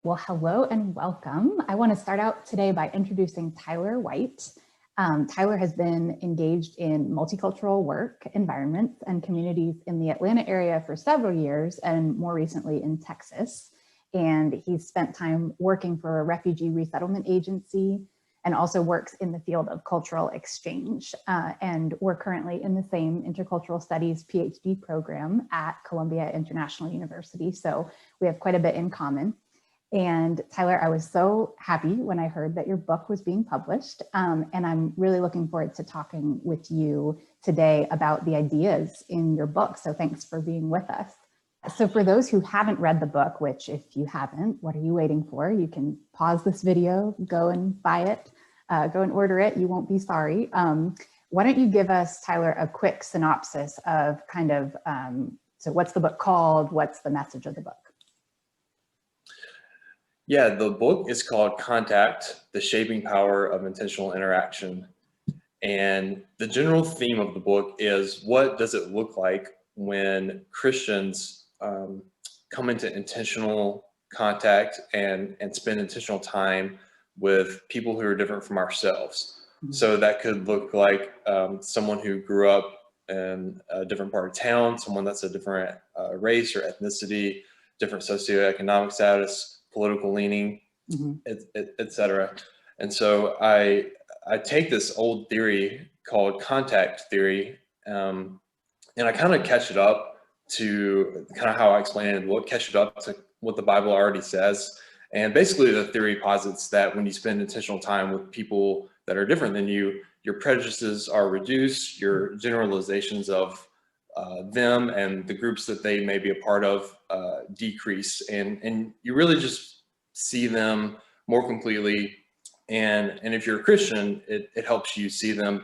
Well, hello and welcome. I want to start out today by introducing Tyler White. Tyler has been engaged in multicultural work environments and communities in the Atlanta area for several years, and more recently in Texas. And he's spent time working for a refugee resettlement agency and also works in the field of cultural exchange. And we're currently in the same intercultural studies PhD program at Columbia International University. So we have quite a bit in common. And Tyler, I was so happy when I heard that your book was being published, and I'm really looking forward to talking with you today about the ideas in your book. So thanks for being with us. So for those who haven't read the book, which if you haven't, what are you waiting for? You can pause this video, go and buy it, go and order it. You won't be sorry. Why don't you give us, Tyler, a quick synopsis of kind of, so what's the book called? What's the message of the book? Yeah, the book is called Contact, The Shaping Power of Intentional Interaction. And the general theme of the book is, what does it look like when Christians come into intentional contact and spend intentional time with people who are different from ourselves? Mm-hmm. So that could look like someone who grew up in a different part of town, someone that's a different race or ethnicity, different socioeconomic status, political leaning, mm-hmm. et cetera. And so I take this old theory called contact theory, and I kind of catch it up to kind of how I explain it in the book, catch it up to what the Bible already says. And basically the theory posits that when you spend intentional time with people that are different than you, your prejudices are reduced, your generalizations of them and the groups that they may be a part of decrease, and you really just see them more completely. And if you're a Christian, it helps you see them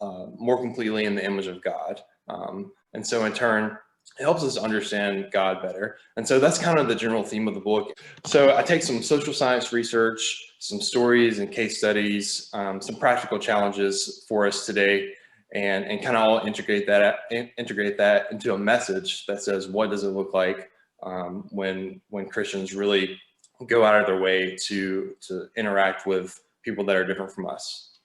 more completely in the image of God. And so in turn, it helps us understand God better. And so that's kind of the general theme of the book. So I take some social science research, some stories and case studies, some practical challenges for us today, and kind of all integrate that into a message that says, what does it look like when Christians really go out of their way to interact with people that are different from us?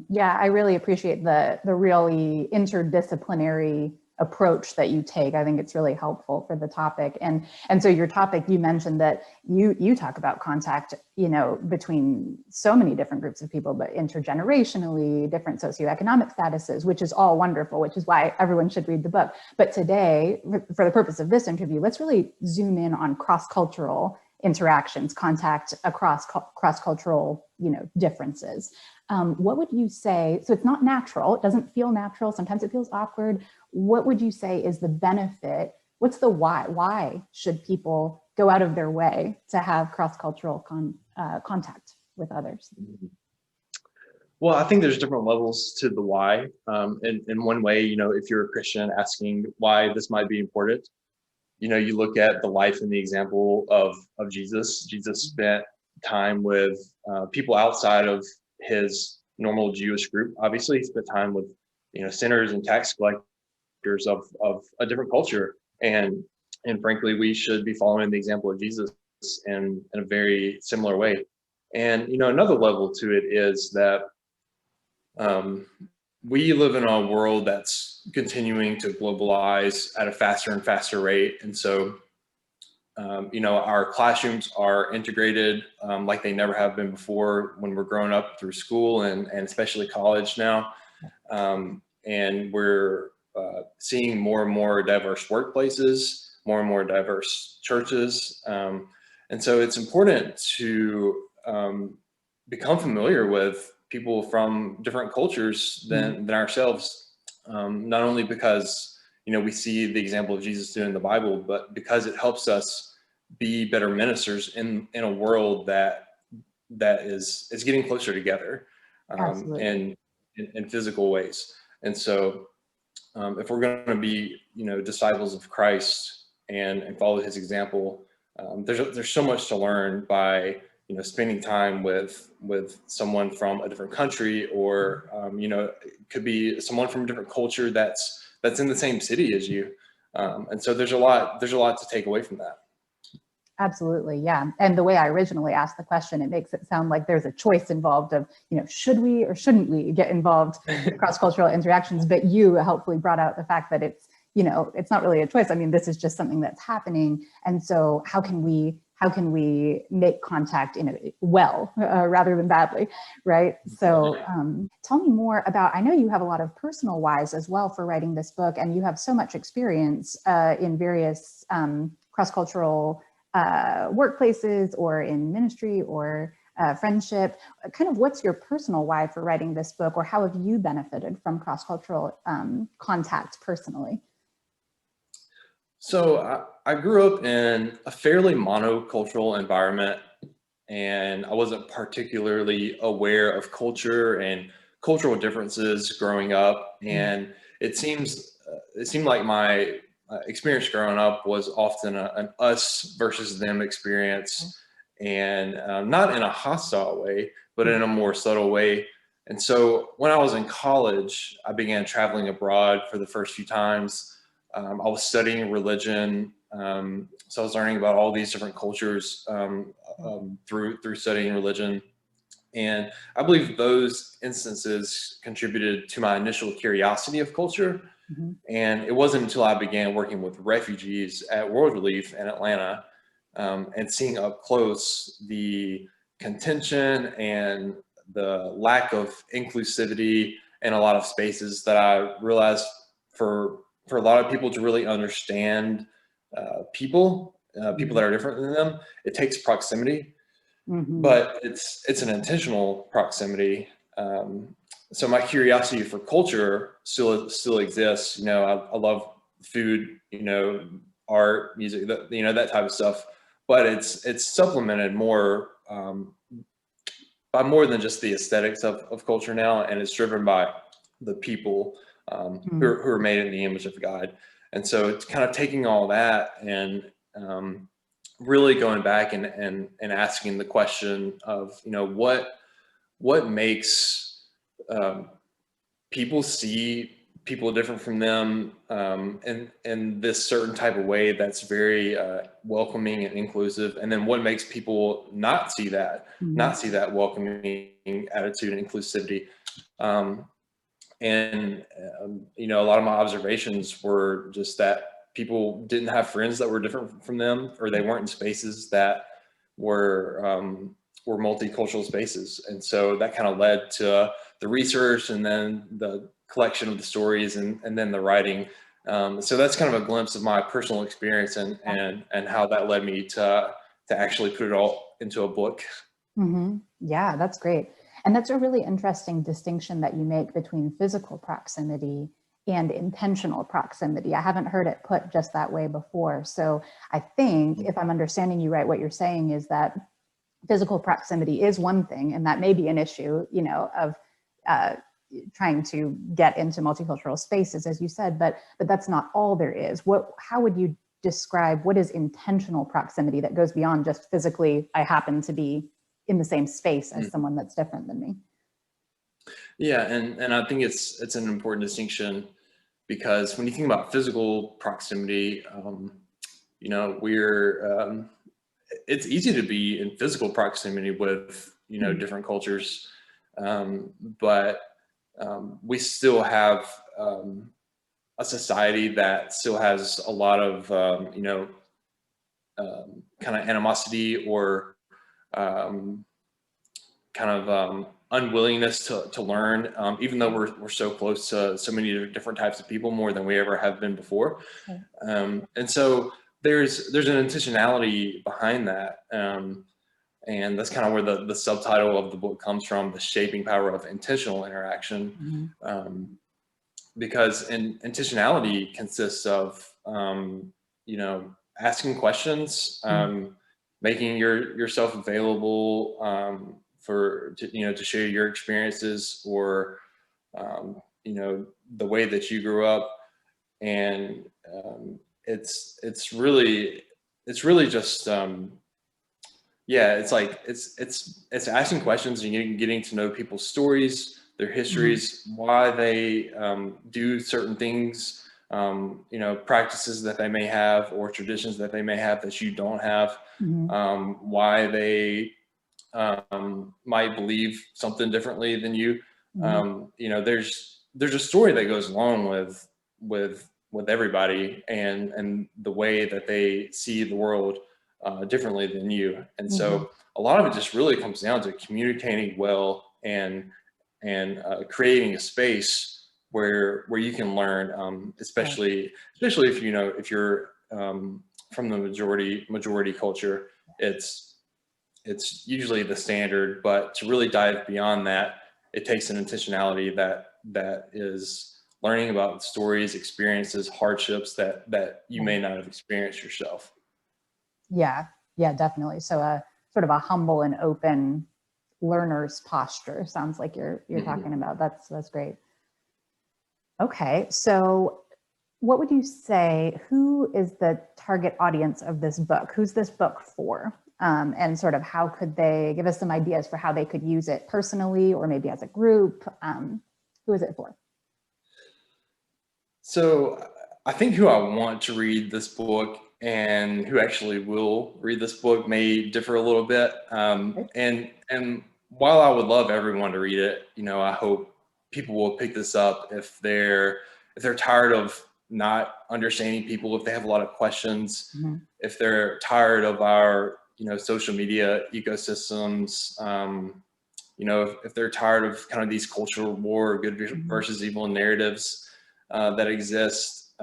Yeah, I really appreciate the really interdisciplinary approach that you take. I think it's really helpful for the topic. And so your topic, you mentioned that you talk about contact, between so many different groups of people, but intergenerationally, different socioeconomic statuses, which is all wonderful, which is why everyone should read the book. But today, for the purpose of this interview, let's really zoom in on cross-cultural interactions, contact across cross-cultural, differences. What would you say? So it's not natural. It doesn't feel natural. Sometimes it feels awkward. What would you say is the benefit? What's the why? Why should people go out of their way to have cross-cultural contact with others? Well, I think there's different levels to the why. In one way, if you're a Christian asking why this might be important, you look at the life and the example of Jesus. Jesus spent time with people outside of his normal Jewish group. Obviously, he spent time with sinners and tax collectors of a different culture, and frankly, we should be following the example of Jesus in a very similar way. And another level to it is that we live in a world that's continuing to globalize at a faster and faster rate, and so our classrooms are integrated like they never have been before when we're growing up through school and especially college now. And we're seeing more and more diverse workplaces, more and more diverse churches. And so it's important to become familiar with people from different cultures than ourselves, not only because we see the example of Jesus doing in the Bible, but because it helps us be better ministers in a world that is getting closer together in physical ways. And so if we're going to be disciples of Christ and follow his example, there's so much to learn by spending time with someone from a different country, or it could be someone from a different culture that's in the same city as you. And so there's a lot to take away from that. Absolutely, yeah. And the way I originally asked the question, it makes it sound like there's a choice involved of, should we or shouldn't we get involved in cross-cultural interactions? But you helpfully brought out the fact that it's not really a choice. I mean, this is just something that's happening. And so how can we make contact rather than badly, right? So tell me more about, I know you have a lot of personal whys as well for writing this book, and you have so much experience in various cross-cultural workplaces or in ministry or friendship. Kind of what's your personal why for writing this book, or how have you benefited from cross-cultural contact personally? So I grew up in a fairly monocultural environment, and I wasn't particularly aware of culture and cultural differences growing up. And it seemed like my experience growing up was often an us versus them experience, and not in a hostile way, but in a more subtle way. And so when I was in college, I began traveling abroad for the first few times. I was studying religion, so I was learning about all these different cultures through studying religion. And I believe those instances contributed to my initial curiosity of culture. Mm-hmm. And it wasn't until I began working with refugees at World Relief in Atlanta and seeing up close the contention and the lack of inclusivity in a lot of spaces that I realized for a lot of people to really understand people that are different than them, it takes proximity. Mm-hmm. But it's an intentional proximity. So my curiosity for culture still exists. I love food, art, music, that type of stuff. But it's supplemented more by more than just the aesthetics of culture now, and it's driven by the people who are made in the image of God. And so it's kind of taking all that and really going back and asking the question of, what makes people see people different from them in this certain type of way that's very welcoming and inclusive, and then what makes people not see that welcoming attitude and inclusivity. A lot of my observations were just that people didn't have friends that were different from them, or they weren't in spaces that were multicultural spaces. And so that kind of led to the research, and then the collection of the stories, and then the writing. So that's kind of a glimpse of my personal experience and how that led me to actually put it all into a book. Mm-hmm. Yeah, that's great. And that's a really interesting distinction that you make between physical proximity and intentional proximity. I haven't heard it put just that way before. So I think, if I'm understanding you right, what you're saying is that physical proximity is one thing, and that may be an issue, of trying to get into multicultural spaces, as you said, but that's not all there is. How would you describe what is intentional proximity that goes beyond just physically, I happen to be in the same space as someone that's different than me? Yeah, and I think it's an important distinction, because when you think about physical proximity, it's easy to be in physical proximity with different cultures, but we still have a society that still has a lot of kind of animosity, or unwillingness to learn, even though we're so close to so many different types of people, more than we ever have been before. And so there's an intentionality behind that. And that's kind of where the subtitle of the book comes from, The Shaping Power of Intentional Interaction. Because intentionality consists of, asking questions, making yourself available to share your experiences, or the way that you grew up. And it's really just it's asking questions and getting to know people's stories, their histories, why they do certain things, you know, practices that they may have or traditions that they may have that you don't have, why they might believe something differently than you. You know, there's a story that goes along with everybody and the way that they see the world differently than you. And so a lot of it just really comes down to communicating well and creating a space where you can learn, especially if you know, if you're from the majority culture. It's usually the standard, but to really dive beyond that, it takes an intentionality that is learning about stories, experiences, hardships that you may not have experienced yourself. Yeah, definitely. So a sort of a humble and open learner's posture sounds like you're talking about. That's great. Okay, so what would you say, who is the target audience of this book? Who's this book for? And sort of how could they give us some ideas for how they could use it personally or maybe as a group? Who is it for? So I think who I want to read this book and who actually will read this book may differ a little bit. And while I would love everyone to read it, you know, I hope people will pick this up if they're tired of not understanding people, if they have a lot of questions, if they're tired of our, you know, social media ecosystems, you know, if they're tired of kind of these cultural war, good versus evil narratives that exist.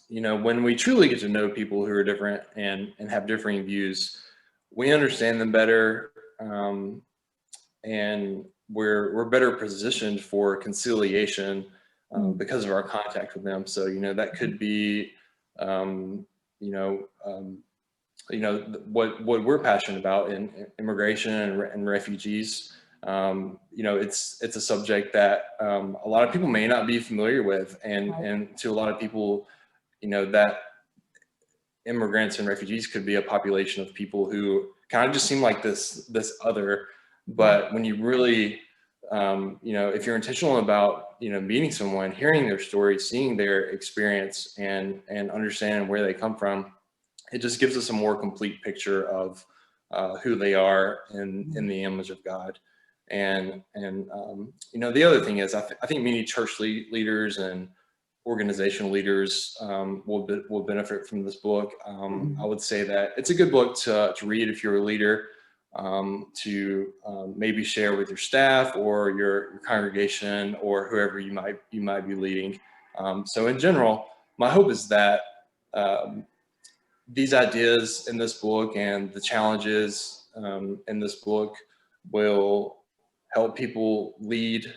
You know, when we truly get to know people who are different and have differing views, we understand them better, and we're better positioned for conciliation because of our contact with them. So, you know, that could be, you know, what we're passionate about in immigration and refugees. You know, it's a subject that a lot of people may not be familiar with, and to a lot of people, you know, that immigrants and refugees could be a population of people who kind of just seem like this other. But when you really, you know, if you're intentional about, you know, meeting someone, hearing their story, seeing their experience, and understanding where they come from, it just gives us a more complete picture of who they are in the image of God. And you know, the other thing is, I think many church leaders and organizational leaders will benefit from this book. I would say that it's a good book to read if you're a leader, to maybe share with your staff or your congregation or whoever you might be leading. So in general, my hope is that these ideas in this book and the challenges in this book will help people lead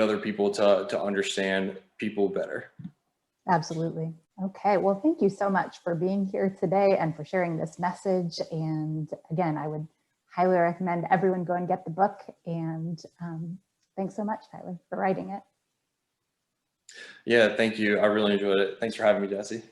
other people to understand people better. Absolutely. Okay, well, thank you so much for being here today and for sharing this message. And again, I would highly recommend everyone go and get the book. And thanks so much, Tyler, for writing it. Yeah, thank you. I really enjoyed it. Thanks for having me, Jesse.